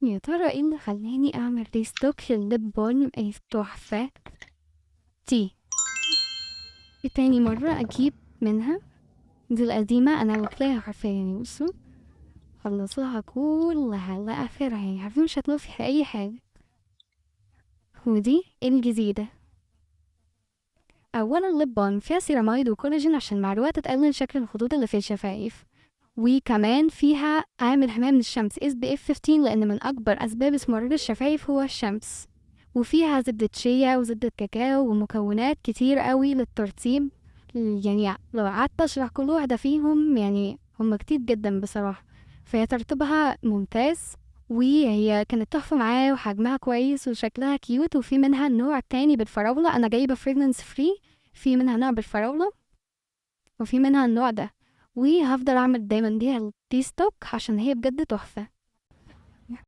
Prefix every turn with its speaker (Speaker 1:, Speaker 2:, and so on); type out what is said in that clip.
Speaker 1: يا ترى ايه اللي خلاني اعمل ريستوك للليب بالم التحفة دي؟ تاني مرة اجيب منها. دي القديمة انا واكلاها حرفيا، يعني بصوا خلصوها كلها لاخرها، يعني عارفين مش هتلاقوا فيها اي حاجة. ودي الجديدة. اولا الليب بالم فيها سيراميد وكولاجين عشان مع الوقت تقلل شكل الخطوط اللي في الشفايف، وكمان فيها عامل حماية من الشمس SPF 15 لأن من أكبر أسباب اسمرار الشفايف هو الشمس. وفيها زبدة شيا وزبدة كاكاو ومكونات كتير قوي للترطيب. يعني لو قعدت أشرح كل واحدة فيهم يعني هما كتير جدا بصراحة. فهي ترطيبها ممتاز، وهي كانت تحفة معاه وحجمها كويس وشكلها كيوت. وفي منها النوع التاني بالفراولة، أنا جايبة fragrance free. في منها نوع بالفراولة وفي منها النوع ده. وهفضل اعمل دايما ليها التي ستوك عشان هي بجد تحفة.